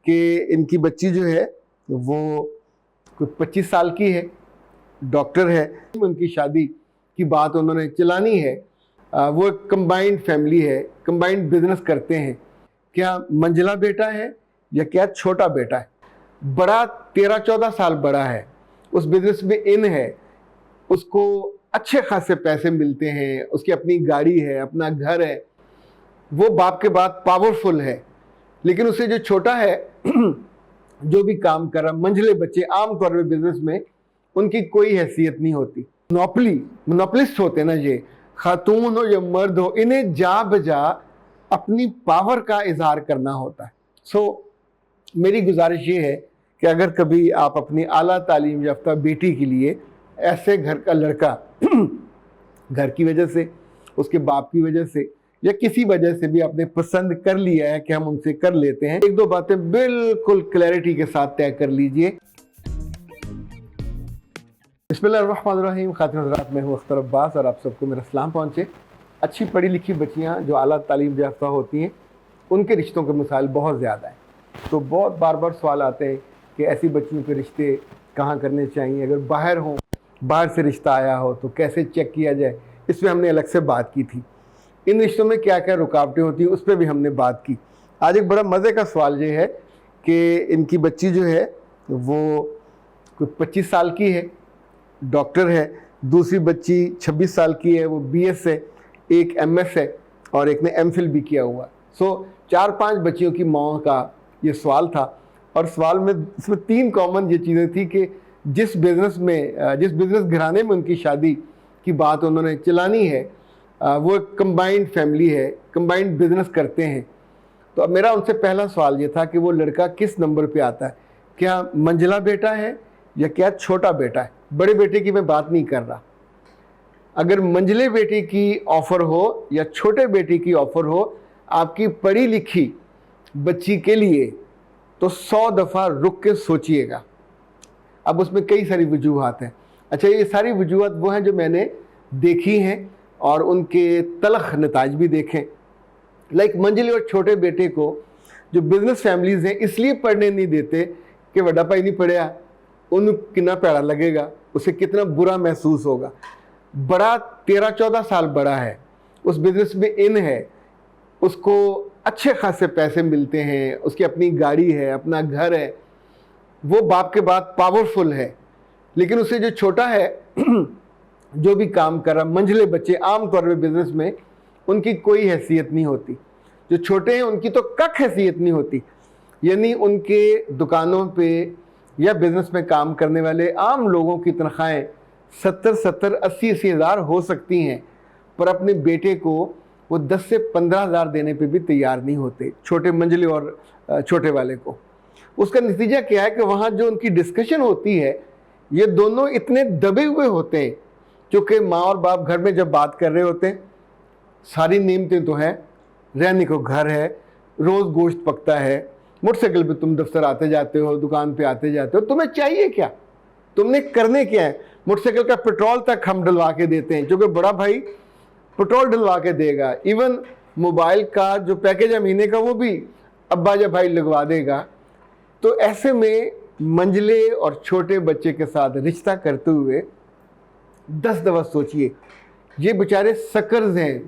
کہ ان کی بچی جو ہے وہ کوئی 25 سال کی ہے، ڈاکٹر ہے، ان کی شادی کی بات انہوں نے چلانی ہے۔ وہ ایک کمبائنڈ فیملی ہے، کمبائنڈ بزنس کرتے ہیں۔ کیا منجلہ بیٹا ہے یا کیا چھوٹا بیٹا ہے؟ بڑا 13-14 سال بڑا ہے، اس بزنس میں ان ہے، اس کو اچھے خاصے پیسے ملتے ہیں، اس کی اپنی گاڑی ہے، اپنا گھر ہے، وہ باپ کے بعد پاورفل ہے۔ لیکن اسے جو چھوٹا ہے جو بھی کام کر رہا، منجلے بچے عام طور پہ بزنس میں ان کی کوئی حیثیت نہیں ہوتی۔ مونوپلسٹ ہوتے ہیں نا، یہ خاتون ہو یا مرد ہو، انہیں جا بجا اپنی پاور کا اظہار کرنا ہوتا ہے۔ میری گزارش یہ ہے کہ اگر کبھی آپ اپنی اعلیٰ تعلیم یافتہ بیٹی کے لیے ایسے گھر کا لڑکا گھر کی وجہ سے، اس کے باپ کی وجہ سے یا کسی وجہ سے بھی آپ نے پسند کر لیا ہے کہ ہم ان سے کر لیتے ہیں، ایک دو باتیں بالکل کلیئرٹی کے ساتھ طے کر لیجئے۔ بسم اللہ الرحمن الرحیم۔ خاتون حضرات، میں ہوں اختر عباس اور آپ سب کو میرا سلام پہنچے۔ اچھی پڑھی لکھی بچیاں جو اعلیٰ تعلیم یافتہ ہوتی ہیں، ان کے رشتوں کے مسائل بہت زیادہ ہیں، تو بہت بار بار سوال آتے ہیں کہ ایسی بچیوں کے رشتے کہاں کرنے چاہیے، اگر باہر ہوں، باہر سے رشتہ آیا ہو تو کیسے چیک کیا جائے۔ اس میں ہم نے الگ سے بات کی تھی، ان رشتوں میں کیا کیا رکاوٹیں ہوتی ہیں اس پہ بھی ہم نے بات کی۔ آج ایک بڑا مزے کا سوال یہ ہے کہ ان کی بچی جو ہے وہ کوئی 25 سال کی ہے، ڈاکٹر ہے، دوسری بچی 26 سال کی ہے، وہ BS ہے، ایک MS ہے اور ایک نے MPhil بھی کیا ہوا۔ 4-5 بچیوں کی ماں کا یہ سوال تھا، اور سوال میں اس میں 3 کامن یہ چیزیں تھی کہ جس بزنس گھرانے میں ان کی شادی کی بات انہوں نے چلانی ہے، وہ ایک کمبائنڈ فیملی ہے، کمبائنڈ بزنس کرتے ہیں۔ تو اب میرا ان سے پہلا سوال یہ تھا کہ وہ لڑکا کس نمبر پہ آتا ہے، کیا منجلہ بیٹا ہے یا کیا چھوٹا بیٹا ہے؟ بڑے بیٹے کی میں بات نہیں کر رہا۔ اگر منجلے بیٹے کی آفر ہو یا چھوٹے بیٹے کی آفر ہو آپ کی پڑھی لکھی بچی کے لیے، تو 100 دفعہ رک کے سوچئے گا۔ اب اس میں کئی ساری وجوہات ہیں۔ اچھا، یہ ساری وجوہات وہ ہیں جو میں نے دیکھی ہیں اور ان کے تلخ نتائج بھی دیکھیں۔ منجلے اور چھوٹے بیٹے کو جو بزنس فیملیز ہیں اس لیے پڑھنے نہیں دیتے کہ وڈا بھائی نہیں پڑھیا، انہوں کتنا پیڑا لگے گا، اسے کتنا برا محسوس ہوگا۔ بڑا 13-14 سال بڑا ہے، اس بزنس میں ان ہے، اس کو اچھے خاصے پیسے ملتے ہیں، اس کی اپنی گاڑی ہے، اپنا گھر ہے، وہ باپ کے بعد پاورفل ہے۔ لیکن اسے جو چھوٹا ہے جو بھی کام کر رہا، منجلے بچے عام طور پہ بزنس میں ان کی کوئی حیثیت نہیں ہوتی۔ جو چھوٹے ہیں ان کی تو کک حیثیت نہیں ہوتی، یعنی ان کے دکانوں پہ یا بزنس میں کام کرنے والے عام لوگوں کی تنخواہیں 70-80 ہزار ہو سکتی ہیں، پر اپنے بیٹے کو وہ 10 سے 15 ہزار دینے پہ بھی تیار نہیں ہوتے، چھوٹے منجلے اور چھوٹے والے کو۔ اس کا نتیجہ کیا ہے کہ وہاں جو ان کی ڈسکشن ہوتی ہے، یہ دونوں اتنے دبے ہوئے ہوتے ہیں، کیونکہ ماں اور باپ گھر میں جب بات کر رہے ہوتے ہیں، ساری نعمتیں تو ہیں، رہنے کو گھر ہے، روز گوشت پکتا ہے، موٹر سائیکل پہ تم دفتر آتے جاتے ہو، دکان پہ آتے جاتے ہو، تمہیں چاہیے کیا؟ تم نے کرنے کیا ہے؟ موٹر سائیکل کا پیٹرول تک ہم ڈلوا کے دیتے ہیں، کیونکہ بڑا بھائی پیٹرول ڈلوا کے دے گا، ایون موبائل کا جو پیکج ہے مہینے کا وہ بھی ابا یا بھائی لگوا دے گا۔ تو ایسے میں منجلے اور چھوٹے بچے کے ساتھ رشتہ کرتے ہوئے 10 دفعہ سوچئے۔ یہ بیچارے سکرز ہیں،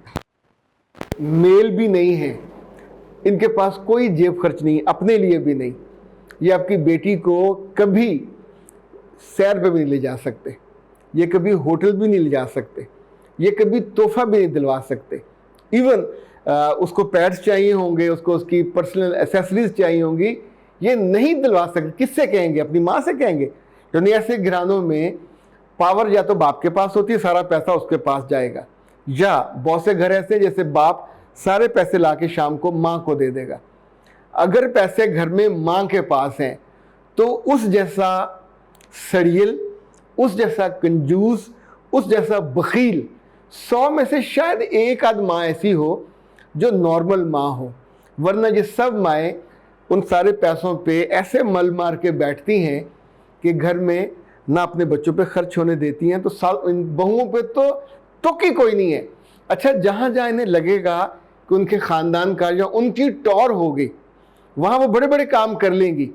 میل بھی نہیں ہیں، ان کے پاس کوئی جیب خرچ نہیں، اپنے لیے بھی نہیں۔ یہ آپ کی بیٹی کو کبھی سیر پہ بھی نہیں لے جا سکتے، یہ کبھی ہوٹل بھی نہیں لے جا سکتے، یہ کبھی تحفہ بھی نہیں دلوا سکتے۔ ایون اس کو پیڈز چاہیے ہوں گے، اس کو اس کی پرسنل ایسیسریز چاہیے ہوں گی، یہ نہیں دلوا سکتے۔ کس سے کہیں گے؟ اپنی ماں سے کہیں گے؟ یعنی ایسے گھرانوں میں پاور یا تو باپ کے پاس ہوتی ہے، سارا پیسہ اس کے پاس جائے گا، یا بہت سے گھر ایسے جیسے باپ سارے پیسے لا کے شام کو ماں کو دے دے گا۔ اگر پیسے گھر میں ماں کے پاس ہیں تو اس جیسا سڑیل، اس جیسا کنجوس، اس جیسا بخیل 100 میں سے شاید ایک آدھ ماں ایسی ہو جو نارمل ماں ہو، ورنہ یہ سب مائیں ان سارے پیسوں پہ ایسے مل مار کے بیٹھتی ہیں کہ گھر میں نہ اپنے بچوں پہ خرچ ہونے دیتی ہیں، تو ان بہوؤں پہ تو توقی کوئی نہیں ہے۔ اچھا، جہاں جہاں انہیں لگے گا کہ ان کے خاندان کا یا ان کی ٹور ہوگی، وہاں وہ بڑے بڑے کام کر لیں گی,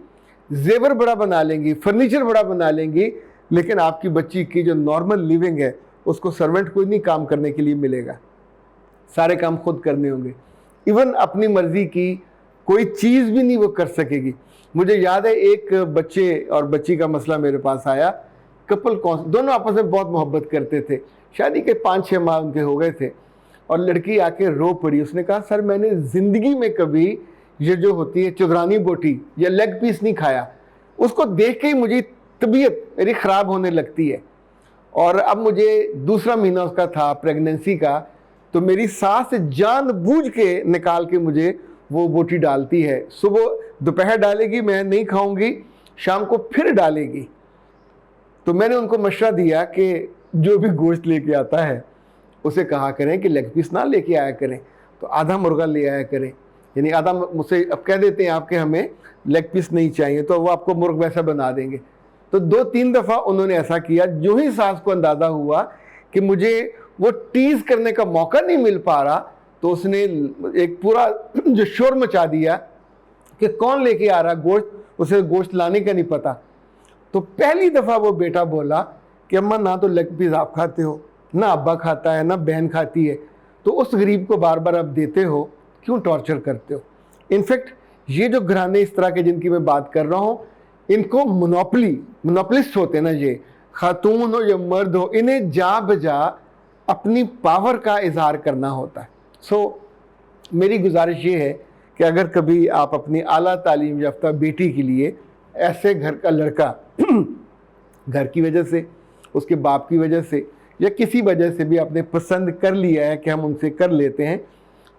زیور بڑا بنا لیں گی, فرنیچر بڑا بنا لیں گی, لیکن آپ کی بچی کی جو نارمل لیونگ ہے اس کو سرونٹ کوئی نہیں کام کرنے کے لیے ملے گا, سارے کام خود کرنے ہوں گے. ایون اپنی مرضی کی کوئی چیز بھی نہیں وہ کر سکے گی. مجھے یاد ہے ایک بچے اور بچی کا مسئلہ میرے پاس آیا, کپل دونوں آپس میں بہت محبت کرتے تھے, شادی کے 5-6 ماہ ان کے ہو گئے تھے, اور لڑکی آ کے رو پڑی. اس نے کہا سر میں نے زندگی میں کبھی یہ جو ہوتی ہے چودرانی بوٹی یا لیگ پیس نہیں کھایا, اس کو دیکھ کے ہی مجھے طبیعت میری خراب ہونے لگتی ہے, اور اب مجھے دوسرا مہینہ اس کا تھا پریگننسی کا, تو میری سانس جان بوجھ کے نکال کے مجھے وہ بوٹی ڈالتی ہے. صبح دوپہر ڈالے گی, میں نہیں کھاؤں گی, شام کو پھر ڈالے گی. تو میں نے ان کو مشورہ دیا کہ جو بھی گوشت لے کے آتا ہے اسے کہا کریں کہ لیگ پیس نہ لے کے آیا کریں, تو آدھا مرغا لے آیا کریں. یعنی آدھا مجھ سے اب کہہ دیتے ہیں آپ کہ ہمیں لیگ پیس نہیں چاہیے, تو وہ آپ کو مرغ ویسا بنا دیں گے. تو 2-3 دفعہ انہوں نے ایسا کیا. جو ہی ساس کو اندازہ ہوا کہ مجھے وہ ٹیز کرنے کا موقع نہیں مل پا رہا, تو اس نے ایک پورا جو شور مچا دیا کہ کون لے کے آ رہا گوشت, اسے گوشت لانے کا نہیں پتا. تو پہلی دفعہ وہ بیٹا بولا کہ اماں نہ تو لیگ پیس آپ کھاتے ہو, نہ ابا کھاتا ہے, نہ بہن کھاتی ہے, تو اس غریب کو بار بار آپ دیتے ہو, کیوں ٹارچر کرتے ہو. انفیکٹ یہ جو گھرانے اس طرح کے جن کی میں بات کر رہا ہوں, ان کو مونوپلسٹ ہوتے ہیں نا, یہ خاتون ہو یا مرد ہو, انہیں جا بجا اپنی پاور کا اظہار کرنا ہوتا ہے. سو میری گزارش یہ ہے کہ اگر کبھی آپ اپنی اعلیٰ تعلیم یافتہ بیٹی کے لیے ایسے گھر کا لڑکا گھر کی وجہ سے, اس کے باپ کی وجہ سے, یا کسی وجہ سے بھی آپ نے پسند کر لیا ہے کہ ہم ان سے کر لیتے ہیں,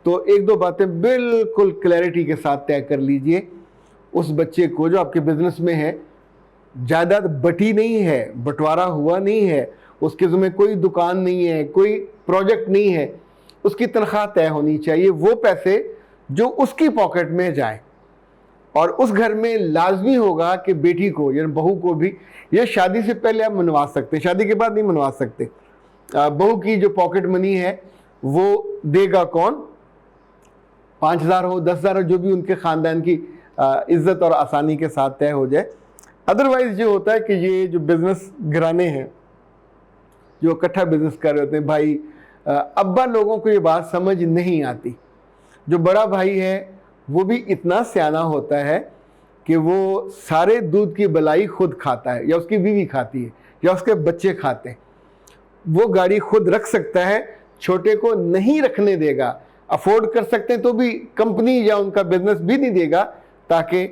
تو 1-2 باتیں بالکل کلیئرٹی کے ساتھ طے کر لیجئے. اس بچے کو جو آپ کے بزنس میں ہے, جائیداد بٹی نہیں ہے, بٹوارا ہوا نہیں ہے, اس کے ذمہ کوئی دکان نہیں ہے, کوئی پروجیکٹ نہیں ہے, اس کی تنخواہ طے ہونی چاہیے. وہ پیسے جو اس کی پاکٹ میں جائیں, اور اس گھر میں لازمی ہوگا کہ بیٹی کو یعنی بہو کو بھی, یہ شادی سے پہلے آپ منوا سکتے ہیں, شادی کے بعد نہیں منوا سکتے. بہو کی جو پاکٹ منی ہے وہ دے گا کون, 5,000 ہو 10,000 ہو, جو بھی ان کے خاندان کی عزت اور آسانی کے ساتھ طے ہو جائے. ادروائز یہ ہوتا ہے کہ یہ جو بزنس گھرانے ہیں جو اکٹھا بزنس کر رہے ہوتے ہیں, بھائی ابا لوگوں کو یہ بات سمجھ نہیں آتی. جو بڑا بھائی ہے وہ بھی اتنا سیانہ ہوتا ہے کہ وہ سارے دودھ کی بلائی خود کھاتا ہے, یا اس کی بیوی کھاتی ہے, یا اس کے بچے کھاتے ہیں. وہ گاڑی خود رکھ سکتا ہے, چھوٹے کو نہیں رکھنے دے گا. افورڈ کر سکتے ہیں تو بھی کمپنی یا ان کا بزنس بھی نہیں دے گا, تاکہ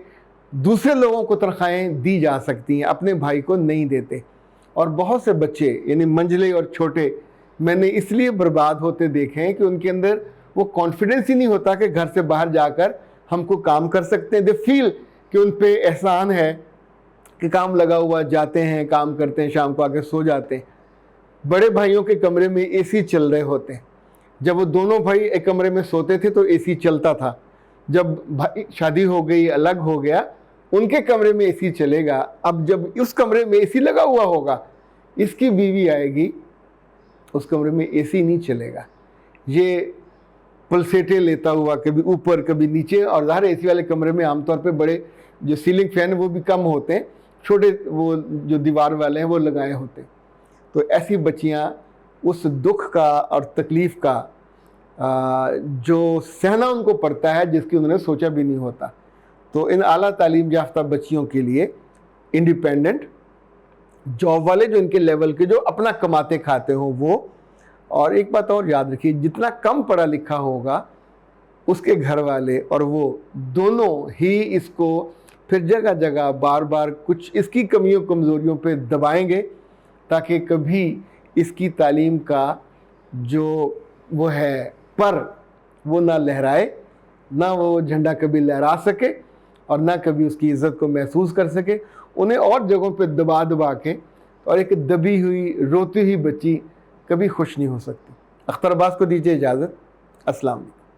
دوسرے لوگوں کو تنخواہیں دی جا سکتی ہیں, اپنے بھائی کو نہیں دیتے. اور بہت سے بچے یعنی منجلے اور چھوٹے میں نے اس لیے برباد ہوتے دیکھے ہیں کہ ان کے اندر وہ کانفیڈنس ہی نہیں ہوتا کہ گھر سے باہر جا کر ہم کو کام کر سکتے ہیں. دے فیل کہ ان پہ احسان ہے کہ کام لگا ہوا, جاتے ہیں کام کرتے ہیں, شام کو آ کے سو جاتے ہیں. بڑے بھائیوں کے کمرے میں اے سی چل رہے ہوتے ہیں. جب وہ دونوں بھائی ایک کمرے میں سوتے تھے تو اے سی چلتا تھا. جب شادی ہو گئی, الگ ہو گیا, ان کے کمرے میں اے سی چلے گا. اب جب اس کمرے میں اے سی لگا ہوا ہوگا, اس کی بیوی آئے گی, اس کمرے میں اے سی نہیں چلے گا. یہ پلسیٹیں لیتا ہوا کبھی اوپر کبھی نیچے, اور ظاہر اے سی والے کمرے میں عام طور پہ بڑے جو سیلنگ فین وہ بھی کم ہوتے ہیں, چھوٹے وہ جو دیوار والے ہیں وہ لگائے ہوتے ہیں. تو ایسی بچیاں اس دکھ کا اور تکلیف کا جو سہنا ان کو پڑتا ہے جس کی انہوں نے سوچا بھی نہیں ہوتا. تو ان اعلیٰ تعلیم یافتہ بچیوں کے لیے انڈیپینڈنٹ جاب والے جو ان کے لیول کے جو اپنا کماتے کھاتے ہوں وہ, اور ایک بات اور یاد رکھیے, جتنا کم پڑھا لکھا ہوگا اس کے گھر والے اور وہ دونوں ہی اس کو پھر جگہ جگہ بار بار کچھ اس کی کمیوں کمزوریوں پہ دبائیں گے, تاکہ کبھی اس کی تعلیم کا جو وہ ہے پر وہ نہ لہرائے, نہ وہ جھنڈا کبھی لہرا سکے, اور نہ کبھی اس کی عزت کو محسوس کر سکے. انہیں اور جگہوں پہ دبا دبا کے, اور ایک دبی ہوئی روتی ہوئی بچی کبھی خوش نہیں ہو سکتی. اختر عباس کو دیجیے اجازت. السلام علیکم.